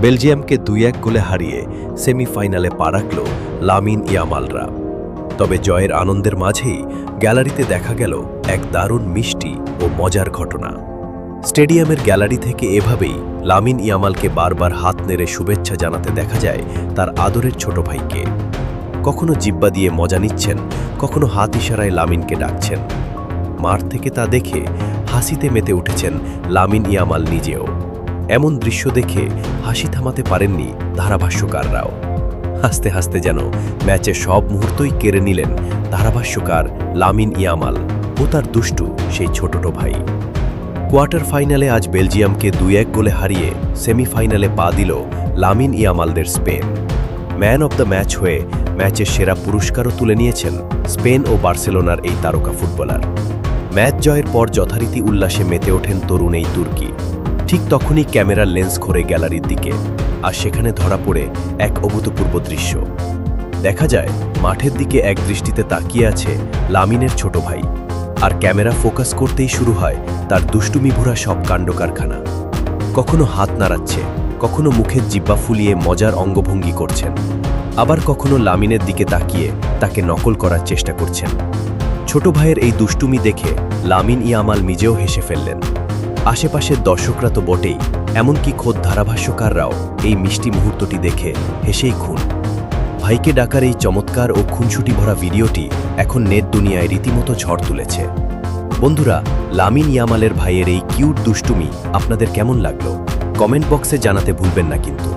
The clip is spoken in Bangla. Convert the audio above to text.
বেলজিয়ামকে 2-1 গোলে হারিয়ে সেমিফাইনালে পা রাখল লামিন ইয়ামালরা। তবে জয়ের আনন্দের মাঝেই গ্যালারিতে দেখা গেল এক দারুণ মিষ্টি ও মজার ঘটনা। স্টেডিয়ামের গ্যালারি থেকে এভাবেই লামিন ইয়ামালকে বারবার হাত নেড়ে শুভেচ্ছা জানাতে দেখা যায় তার আদরের ছোট ভাইকে। কখনো জিব্বা দিয়ে মজা নিচ্ছেন, কখনো হাত ইশারায় লামিনকে ডাকছেন। মাঠ থেকে তা দেখে হাসিতে মেতে উঠেছেন লামিন ইয়ামাল নিজেও। এমন দৃশ্য দেখে হাসি থামাতে পারেননি ধারাভাষ্যকাররাও। হাসতে হাসতে যেন ম্যাচের সব মুহূর্তই কেড়ে নিলেন ধারাভাষ্যকার লামিন ইয়ামাল ও তার দুষ্টু সেই ছোটটো ভাই। কোয়ার্টার ফাইনালে আজ বেলজিয়ামকে 2-1 গোলে হারিয়ে সেমিফাইনালে পা দিল লামিন ইয়ামালদের Spain. Man of the match হয়ে ম্যাচের সেরা পুরস্কারও তুলে নিয়েছেন স্পেন ও বার্সেলোনার এই তারকা ফুটবলার। ম্যাচ জয়ের পর যথারীতি উল্লাসে মেতে ওঠেন তরুণ এই তুর্কি। ঠিক তখনই ক্যামেরার লেন্স ঘোরে গ্যালারির দিকে, আর সেখানে ধরা পড়ে এক অভূতপূর্ব দৃশ্য। দেখা যায় মাঠের দিকে এক দৃষ্টিতে তাকিয়ে আছে লামিনের ছোট ভাই, আর ক্যামেরা ফোকাস করতেই শুরু হয় তার দুষ্টুমি ভরা সব কাণ্ডকারখানা। কখনো হাত নাড়াচ্ছে, কখনো মুখের জিব্বা ফুলিয়ে মজার অঙ্গভঙ্গি করছেন, আবার কখনো লামিনের দিকে তাকিয়ে তাকে নকল করার চেষ্টা করছেন। ছোট ভাইয়ের এই দুষ্টুমি দেখে লামিন ইয়ামাল নিজেও হেসে ফেললেন। আশেপাশের দর্শকরা তো বটেই, এমনকি খোদ ধারাভাষ্যকাররাও এই মিষ্টি মুহূর্তটি দেখে হেসেই খুন। ভাইকে ডাকার এই চমৎকার ও খুনসুটি ভরা ভিডিওটি এখন নেট দুনিয়ায় রীতিমতো ঝড় তুলেছে। বন্ধুরা, লামিন ইয়ামালের ভাইয়ের এই কিউট দুষ্টুমি আপনাদের কেমন লাগলো? কমেন্ট বক্সে জানাতে ভুলবেন না কিন্তু।